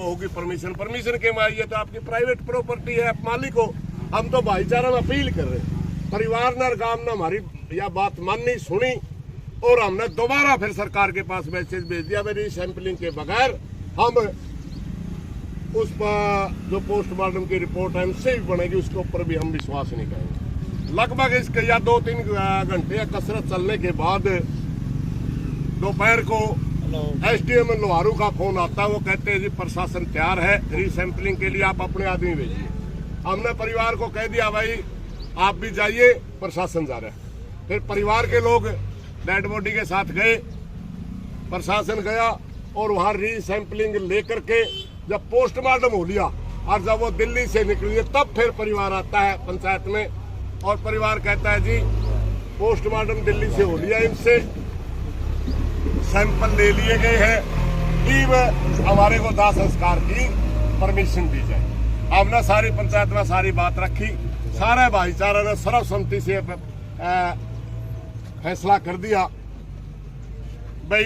होगी परमिशन के में आई है तो आपकी प्राइवेट प्रॉपर्टी है, आप मालिक हो। हम तो भाईचारा में अपील कर रहे हैं, परिवार ने गांव ने हमारी यह बात माननी सुनी और हमने दोबारा फिर सरकार के पास मैसेज भेज दिया, मेरी सैंपलिंग के बगैर हम उस पर जो पोस्टमार्टम की रिपोर्ट है उनसे भी बनेगी, उसके ऊपर भी हम विश्वास नहीं करेंगे। लगभग इसके या 2-3 घंटे कसरत चलने के बाद दोपहर को एसडीएम लोहारू का फोन आता है। वो कहते हैं जी प्रशासन तैयार है रीसैंपलिंग के लिए, आप अपने आदमी भेजिए। हमने परिवार को कह दिया भाई आप भी जाइए, प्रशासन जा रहा है। फिर परिवार के लोग डेड बॉडी के साथ गए, प्रशासन गया और वहां रीसैंपलिंग लेकर के जब पोस्टमार्टम हो लिया और जब वो दिल्ली से निकली तब फिर परिवार आता है पंचायत में और परिवार कहता है जी पोस्टमार्टम दिल्ली से हो लिया, इनसे सैंपल ले लिए गए हैं, हमारे को दाह संस्कार की परमिशन दी जाए। हमने सारी पंचायत में सारी बात रखी, सारे भाईचारा ने सर्वसम्मति से फैसला कर दिया भाई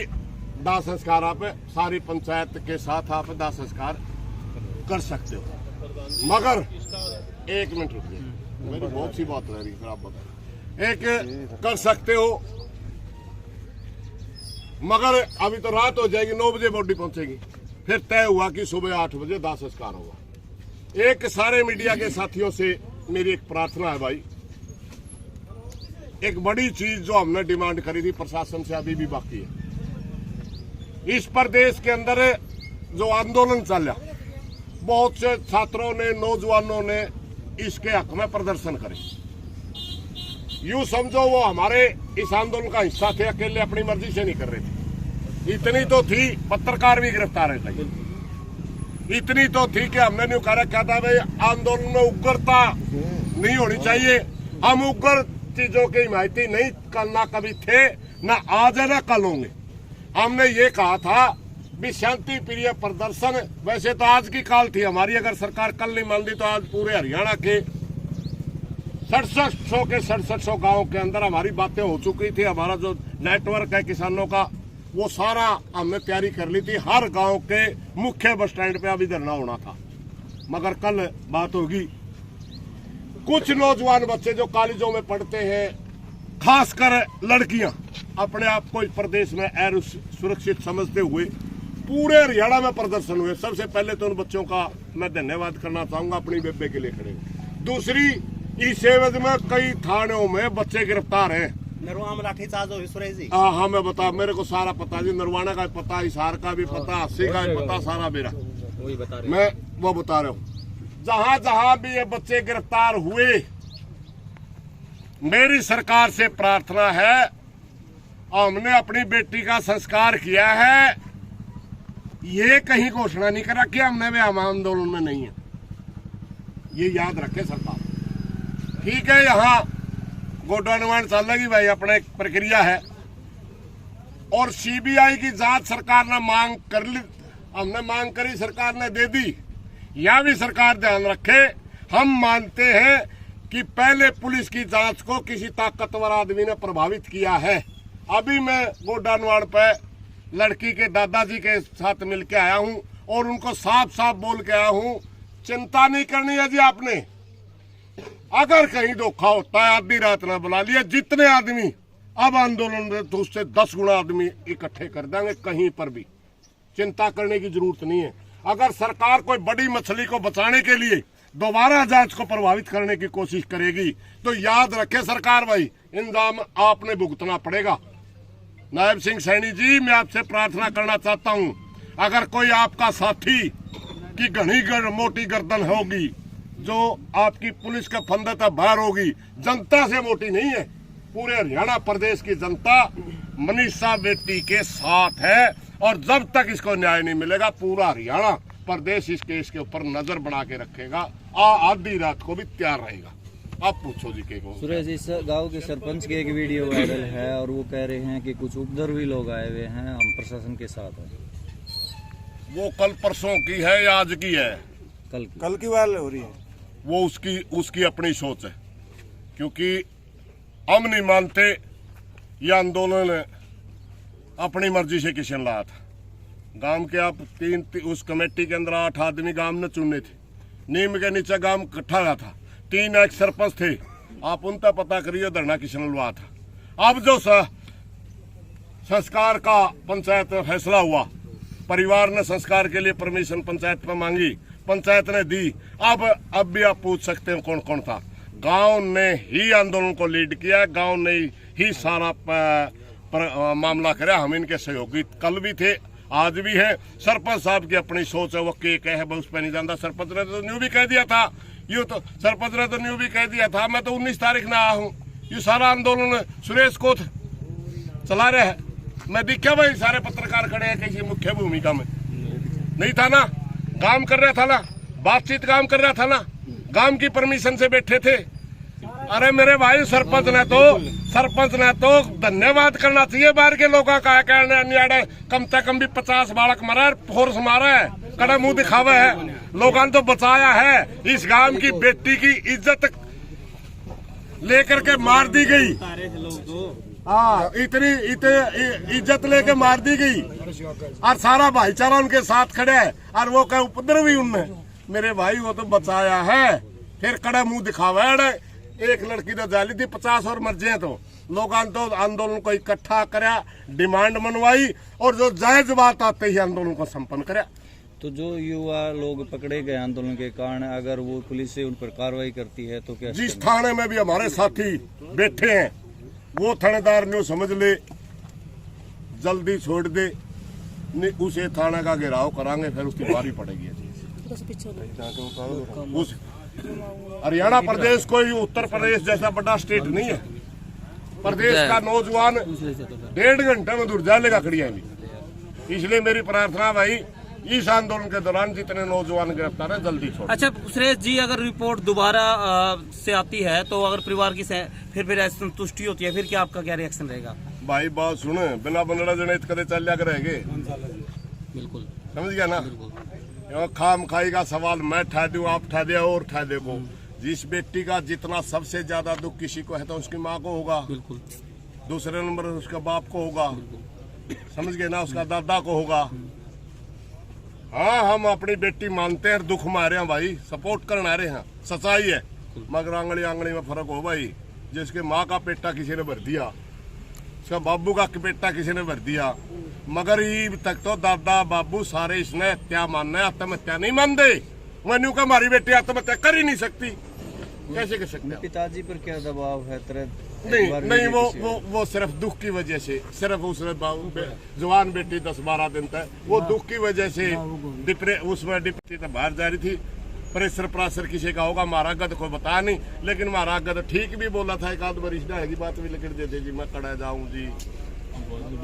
दाह संस्कार आप सारी पंचायत के साथ आप दाह संस्कार कर सकते हो। मगर 1 मिनट रुकिए, मेरी बहुत सी बात रह रही है, आप बताइए। एक कर सकते हो मगर अभी तो रात हो जाएगी, 9 बजे बॉडी पहुंचेगी, फिर तय हुआ कि सुबह 8 बजे दाह संस्कार होगा। एक सारे मीडिया के साथियों से मेरी एक प्रार्थना है भाई, एक बड़ी चीज जो हमने डिमांड करी थी प्रशासन से अभी भी बाकी है। इस प्रदेश के अंदर जो आंदोलन चला, बहुत से छात्रों ने नौजवानों ने इसके हक में प्रदर्शन करे। यूं समझो वो हमारे इस आंदोलन का हिस्सा थे, अकेले अपनी मर्जी से नहीं कर रहे थे। इतनी तो थी, पत्रकार भी गिरफ्तार है, इतनी तो थी कि हमने न्यू कह रखा था भाई आंदोलन में उग्रता नहीं होनी चाहिए। हम उग्र चीजों की हिमायती नहीं करना कभी थे, ना आज है ना कल होंगे। हमने ये कहा था भी शांति प्रिय प्रदर्शन, वैसे तो आज की काल थी हमारी, अगर सरकार कल नहीं मान दी तो आज पूरे हरियाणा के 6700 के 6700 गांव के अंदर हमारी बातें हो चुकी थी। हमारा जो नेटवर्क है किसानों का वो सारा हमने तैयारी कर ली थी। हर गांव के मुख्य बस स्टैंड पे अभी धरना होना था, मगर कल बात होगी। कुछ नौजवान बच्चे जो कॉलेजों में पढ़ते हैं, खासकर लड़कियां, अपने आप को इस प्रदेश में सुरक्षित समझते हुए पूरे हरियाणा में प्रदर्शन हुए। सबसे पहले तो उन बच्चों का मैं धन्यवाद करना चाहूंगा, अपनी बेबे के लिए खड़े। दूसरी, इस एवज में कई थानों में बच्चे गिरफ्तार हैं। हाँ मैं बता, मेरे को सारा पता जी, नरवाना का भी पता, हिसार का भी पता, अस्सी का भी पता, सारा मेरा मैं वो बता रहा हूँ। जहां जहां भी ये बच्चे गिरफ्तार हुए, मेरी सरकार से प्रार्थना है, हमने अपनी बेटी का संस्कार किया है, ये कहीं घोषणा नहीं करा कि हमने भी हम आंदोलन में नहीं है, ये याद रखे सरकार। ठीक है, यहाँ गोडानवान चलेगी भाई, अपना एक प्रक्रिया है और सीबीआई की जांच सरकार ने मांग कर ली, हमने मांग करी, सरकार ने दे दी। यह भी सरकार ध्यान रखे, हम मानते हैं कि पहले पुलिस की जांच को किसी ताकतवर आदमी ने प्रभावित किया है। अभी मैं गोडानवाड़ पे लड़की के दादाजी के साथ मिलके आया हूं और उनको साफ साफ बोल के आया हूं, चिंता नहीं करनी है जी आपने, अगर कहीं धोखा होता है आधी रात ना बुला लिया, जितने आदमी अब आंदोलन में तो उससे 10 गुना आदमी इकट्ठे कर देंगे, कहीं पर भी चिंता करने की जरूरत नहीं है। अगर सरकार कोई बड़ी मछली को बचाने के लिए दोबारा जांच को प्रभावित करने की कोशिश करेगी तो याद रखे सरकार भाई, इंतजाम आपने भुगतना पड़ेगा। नायब सिंह सैनी जी, मैं आपसे प्रार्थना करना चाहता हूं, अगर कोई आपका साथी की घनी मोटी गर्दन होगी, जो आपकी पुलिस के फंदे तक बाहर होगी, जनता से मोटी नहीं है, पूरे हरियाणा प्रदेश की जनता मनीषा बेटी के साथ है और जब तक इसको न्याय नहीं मिलेगा पूरा हरियाणा प्रदेश इस केस के ऊपर नजर बना के रखेगा, आधी रात को भी तैयार रहेगा। आप पूछो जी के को। सुरेश, इस गांव के सरपंच की एक वीडियो वायरल है और वो कह रहे हैं कि कुछ उपद्रवी लोग आए हुए हैं, हम प्रशासन के साथ हैं। वो कल परसों की है या आज की है? कल की वायरल हो रही है। वो उसकी अपनी सोच है, क्योंकि हम नहीं मानते ये आंदोलन अपनी मर्जी से किसी ने लाया था। गांव के आप उस कमेटी के अंदर 8 आदमी गांव ने चुने थे। नीम के नीचे गांव इकट्ठा हुआ था, 3 एक सरपंच थे। आप उनका पता करिए धरना किसने लुआ था। अब जो संस्कार का पंचायत में फैसला हुआ, परिवार ने संस्कार के लिए परमिशन पंचायत में मांगी, पंचायत ने दी। अब भी आप पूछ सकते हैं कौन कौन था। गांव ने ही आंदोलन को लीड किया, गांव ने ही सारा मामला कराया। हम इनके सहयोगी कल भी थे, आज भी है। सरपंच साहब की अपनी सोच है, वो के है उस पर नहीं जानता। सरपंच ने तो न्यू भी कह दिया था, यूँ तो सरपंच ने तो न्यू भी कह दिया था। मैं तो 19 तारीख में आया हूँ। ये सारा आंदोलन सुरेश कोथ चला रहे हैं। मैं दिखा भाई सारे पत्रकार खड़े हैं, किसी मुख्य भूमिका में नहीं था ना, काम कर रहा था ना, बातचीत काम कर रहा था ना, गांव की परमिशन से बैठे थे। अरे मेरे भाई सरपंच ने तो धन्यवाद करना चाहिए। बाहर के लोगों का कहने कम से कम भी 50 बालक मरा है, फोर्स मारा है, कड़ा मुंह दिखावा है, लोगों ने तो बचाया है। इस गांव की बेटी की इज्जत लेकर के मार दी गई। हाँ, इतनी इज्जत लेके मार दी गई और सारा भाईचारा उनके साथ खड़े है और वो क्या उपद्रव भी उनने। मेरे भाई वो तो बचाया है, फिर कड़ा मुंह दिखावा है। एक लड़की तो जाली थी, 50 और मर जाए तो लोगों ने तो आंदोलन को इकट्ठा कराया, डिमांड मनवाई और जो जायज बात आते ही आंदोलन को संपन्न कराया। तो जो युवा लोग पकड़े गए आंदोलन के कारण, अगर वो पुलिस से उन पर कार्रवाई करती है तो क्या? जिस थाने में भी हमारे साथी बैठे हैं वो थानेदार ने समझ ले जल्दी छोड़ दे, उसे थाने का घेराव करांगे, फिर उसकी बारी पड़ेगी। उस हरियाणा प्रदेश कोई उत्तर प्रदेश जैसा बड़ा स्टेट नहीं है। प्रदेश का नौजवान 1.5 घंटे में दूर जा लेगा खड़िया भी। इसलिए मेरी प्रार्थना भाई, इस आंदोलन के दौरान जितने नौजवान गिरफ्तार है जल्दी छोड़। अच्छा सुरेश जी, अगर रिपोर्ट दोबारा से आती है तो अगर परिवार की फिर संतुष्टि होती है, फिर क्या आपका क्या रिएक्शन रहेगा? भाई बात सुन, बिना बनड़ा जनित कदे चल रहेंगे। बिल्कुल समझ गया ना। खाम खाई का सवाल मैं ठा दूं, आप ठा दे और ठा दे को। जिस बेटी का जितना सबसे ज्यादा दुख किसी को है तो उसकी माँ को होगा, बिल्कुल। दूसरे नंबर उसका बाप को होगा, समझ गए ना, उसका दादा को होगा। हाँ, हम अपनी बेटी मानते हैं, दुख मारे हैं भाई, सपोर्ट करना रहे हैं, सच्चाई है। मगर आंगली आंगली में फर्क हो भाई। जिसके माँ का पेटा किसी ने भर दिया, उसका बाबू का पेटा किसी ने भर दिया, मगर ये तक तो दादा बाबू सारे इसने हत्या मानना है, आत्महत्या नहीं मानते। मनु का हमारी बेटी आत्महत्या कर ही नहीं सकती, कैसे कर सकते? पिताजी पर क्या दबाव है? नहीं, वो सिर्फ दुख की वजह से, सिर्फ उस जवान बेटी 10-12 दिन तक वो दुख की वजह से उसमें डिप्टी तो बाहर जा रही थी। प्रेशर प्राशर किसी का होगा, हमारा गद को बता नहीं, लेकिन हमारा गद ठीक भी बोला था। एक आध बार इसकी बात भी लिख देते जी, मैं कड़ा जाऊं जी,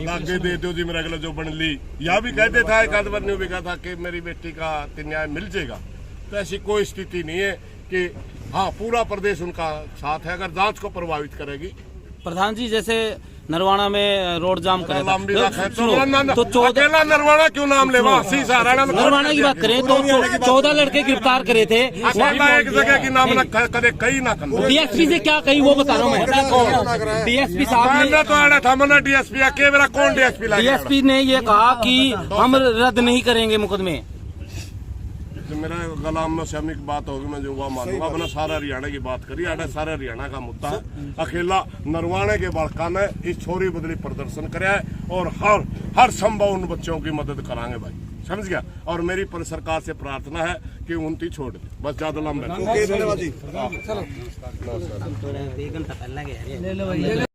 आगे दे दो जी, मेरा अगला जो बन ली, या भी कहते था। एक आध बार ने भी कहा था कि मेरी बेटी का न्याय मिल जाएगा। तो ऐसी कोई स्थिति नहीं है कि हाँ पूरा प्रदेश उनका साथ है, अगर जांच को प्रभावित करेगी। प्रधान जी, जैसे नरवाना में रोड जाम करे तो 14 नरवाना क्यों नाम ले, नरवाना की बात करें तो 14 लड़के गिरफ्तार करे थे। एक जगह की नाम कदे कहीं ना कर। डीएसपी से क्या कही वो बता रहा हूँ मैं। डीएसपी साहब ने तो आना था, मैंने डीएसपी के मेरा कौन डीएसपी ने ये कहा कि हम रद्द नहीं करेंगे मुकदमे। मेरा गलाम में शामी की बात होगी, मैं जो वह मानूंगा। मैंने सारा हरियाणा की बात करी, सारे हरियाणा का मुद्दा है। अकेला नरवाने के बड़का ने इस छोरी बदली प्रदर्शन कराया है और हर संभव उन बच्चों की मदद कराएंगे भाई, समझ गया। और मेरी सरकार से प्रार्थना है कि उनकी छोड़ दे, बस ज्यादा लंबा।